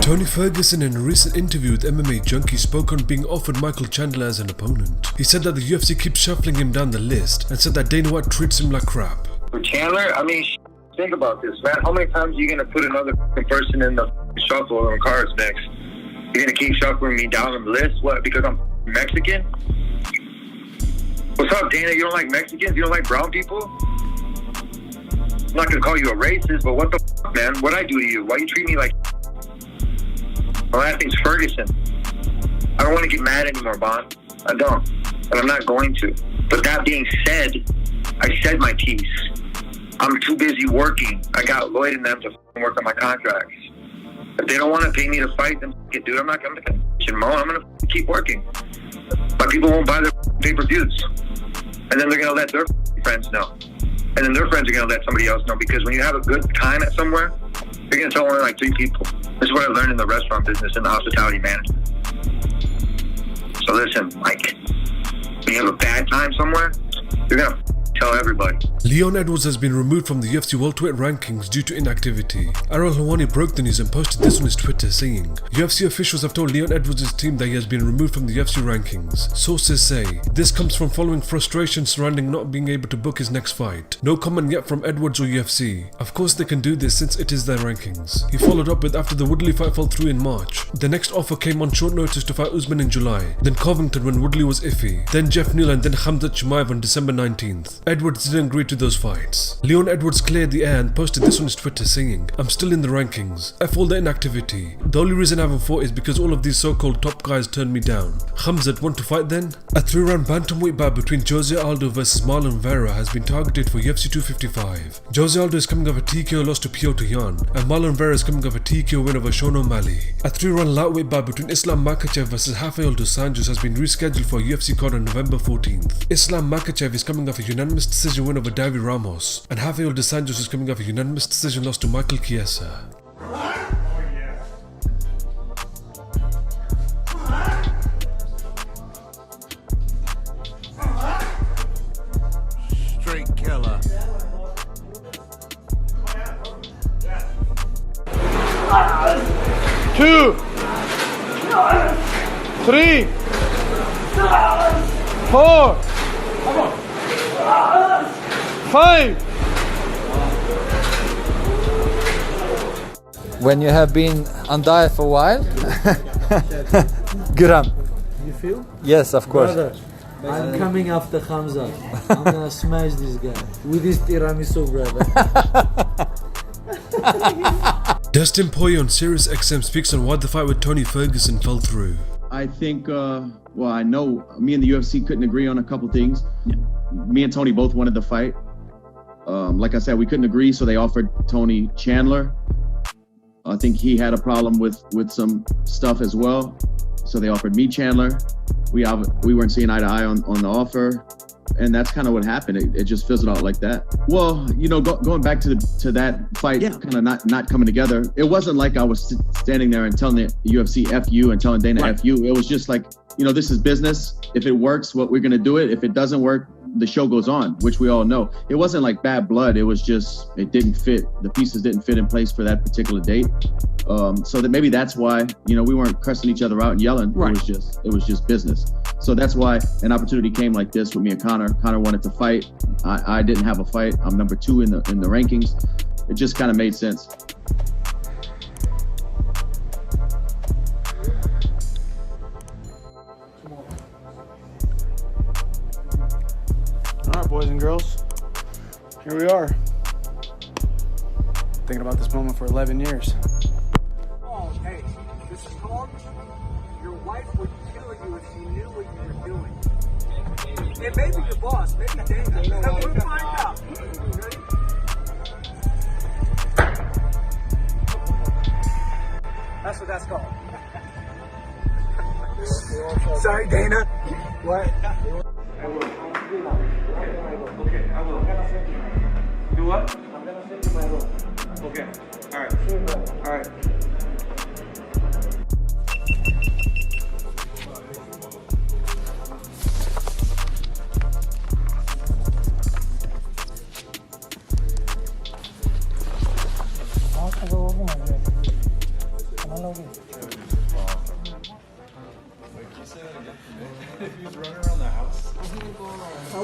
Tony Ferguson, in a recent interview with MMA Junkie, spoke on being offered Michael Chandler as an opponent. He said that the UFC keeps shuffling him down the list and said that Dana White treats him like crap. For Chandler, I mean, think about this, man. How many times are you going to put another person in the shuffle on cards next? You're going to keep shuffling me down on the list? What, because I'm Mexican? What's up, Dana? You don't like Mexicans? You don't like brown people? I'm not going to call you a racist, but what the f***, man? What'd I do to you? Why you treat me like my last name's Ferguson. I don't want to get mad anymore, Bond. I don't. And I'm not going to. But that being said, I said my piece. I'm too busy working. I got Lloyd and them to work on my contracts. If they don't want to pay me to fight, then dude, I'm not going to moan. I'm going to keep working. But people won't buy their pay-per-views. And then they're going to let their friends know. And then their friends are going to let somebody else know. Because when you have a good time at somewhere, you're going to tell only like 3 people. This is what I learned in the restaurant business and the hospitality management. So listen, Mike, when you have a bad time somewhere, you're going to tell everybody. Leon Edwards has been removed from the UFC Welterweight rankings due to inactivity. Ariel Helwani broke the news and posted this on his Twitter, saying, UFC officials have told Leon Edwards' team that he has been removed from the UFC rankings. Sources say, this comes from following frustration surrounding not being able to book his next fight. No comment yet from Edwards or UFC. Of course they can do this since it is their rankings. He followed up with, after the Woodley fight fell through in March, the next offer came on short notice to fight Usman in July, then Covington when Woodley was iffy, then Jeff Neal and then Khamzat Chimaev on December 19th. Edwards didn't agree to those fights. Leon Edwards cleared the air and posted this on his Twitter, saying, I'm still in the rankings. F all the inactivity. The only reason I haven't fought is because all of these so-called top guys turned me down. Khamzat, want to fight then? A 3-round bantamweight bout between Jose Aldo versus Marlon Vera has been targeted for UFC 255. Jose Aldo is coming off a TKO loss to Petr Yan, and Marlon Vera is coming off a TKO win over Sean O'Malley. A 3-round lightweight bout between Islam Makhachev versus Rafael dos Anjos has been rescheduled for a UFC card on November 14th. Islam Makhachev is coming off a unanimous decision win over Davi Ramos, and Rafael dos Anjos is coming off a unanimous decision loss to Michael Chiesa. Straight killer. Two, 3, 4, 5. When you have been on diet for a while, Gram. You feel? Yes, of course. Brother, I'm coming after Khamzat. I'm gonna smash this guy with this tiramisu, brother. Dustin Poirier on Sirius XM speaks on why the fight with Tony Ferguson fell through. I think, well, I know me and the UFC couldn't agree on a couple things. Me and Tony both wanted the fight. Like I said, we couldn't agree, so they offered Tony Chandler. I think he had a problem with some stuff as well, so they offered me Chandler. We weren't seeing eye to eye on the offer, and that's kind of what happened. It just fizzled out like that. Well, you know, going back to that fight, kind of not coming together. It wasn't like I was standing there and telling the UFC F you and telling Dana F you. It was just like, you know, this is business. If it works, we're gonna do it. If it doesn't work, the show goes on, which we all know. It wasn't like bad blood. It was just, it didn't fit. The pieces didn't fit in place for that particular date. So that maybe that's why, you know, we weren't cursing each other out and yelling. Right. It was just business. So that's why an opportunity came like this with me and Connor. Connor wanted to fight. I didn't have a fight. I'm number 2 in the rankings. It just kind of made sense. All right, boys and girls, here we are. Thinking about this moment for 11 years. Oh, hey, this is called your wife would kill you if she knew what you were doing. It may be your boss, maybe Dana. We'll find out. Ready? That's what that's called. Sorry, Dana. What? Okay, I will. Do what? I'm gonna send you my room. Okay. All right. All right. I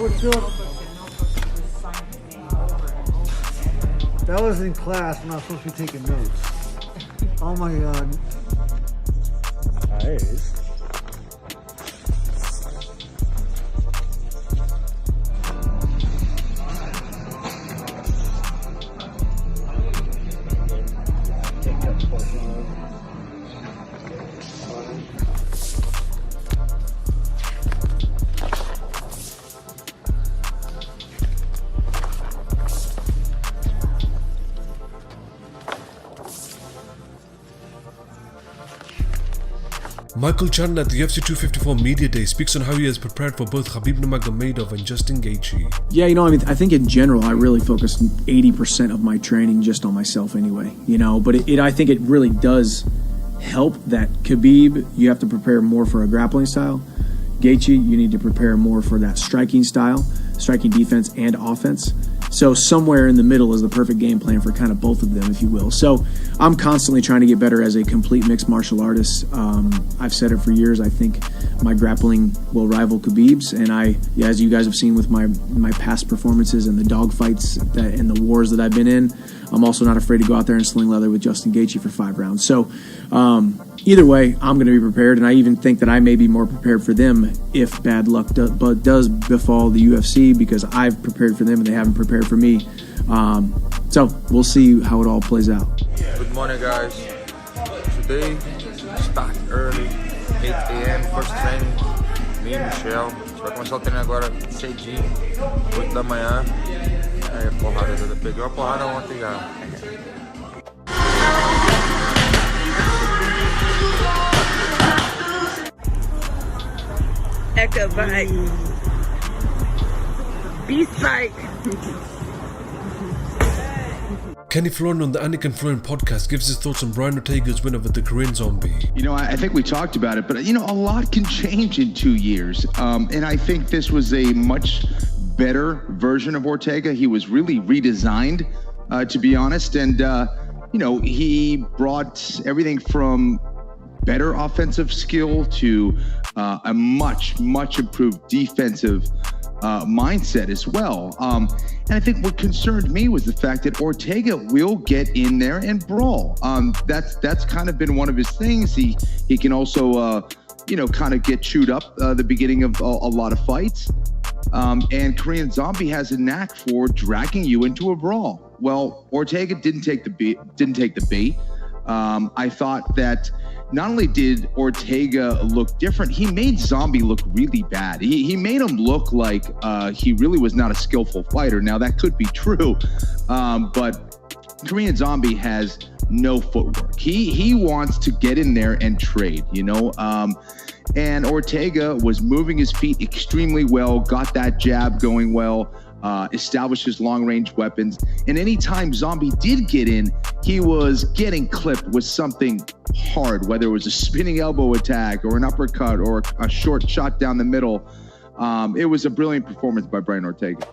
would feel that was in class when I was supposed to be taking notes. Oh my god. Nice. Michael Chandler at the UFC 254 Media Day speaks on how he has prepared for both Khabib Nurmagomedov and Justin Gaethje. Yeah, I mean, I think in general, I really focus 80% of my training just on myself anyway, but I think it really does help that Khabib, you have to prepare more for a grappling style. Gaethje, you need to prepare more for that striking style, striking defense and offense. So somewhere in the middle is the perfect game plan for kind of both of them, if you will. So I'm constantly trying to get better as a complete mixed martial artist. I've said it for years. I think my grappling will rival Khabib's, and as you guys have seen with my past performances and the dogfights and the wars that I've been in, I'm also not afraid to go out there and sling leather with Justin Gaethje for 5 rounds. So either way, I'm going to be prepared, and I even think that I may be more prepared for them if bad luck does befall the UFC, because I've prepared for them and they haven't prepared for me. So we'll see how it all plays out. Good morning, guys. Today, start early, 8 a.m., first training. Me e Michel. A gente vai começar o treino agora cedinho, 8 da manhã. Aí a porrada toda. Peguei uma porrada ontem já. Echo by B-Strike. Kenny Florian on the Anik and Florian podcast gives his thoughts on Brian Ortega's win over the Korean Zombie. I think we talked about it, but a lot can change in 2 years. And I think this was a much better version of Ortega. He was really redesigned, to be honest. And, he brought everything from better offensive skill to a much improved defensive mindset as well. And I think what concerned me was the fact that Ortega will get in there and brawl. That's kind of been one of his things. He can also, kind of get chewed up the beginning of a lot of fights. And Korean Zombie has a knack for dragging you into a brawl. Well, Ortega didn't take the bait. I thought that not only did Ortega look different, he made Zombie look really bad. He made him look like he really was not a skillful fighter. Now, that could be true, but Korean Zombie has no footwork. He wants to get in there and trade, and Ortega was moving his feet extremely well, got that jab going well, established his long-range weapons. And anytime Zombie did get in, he was getting clipped with something hard, whether it was a spinning elbow attack or an uppercut or a short shot down the middle. It was a brilliant performance by Brian Ortega.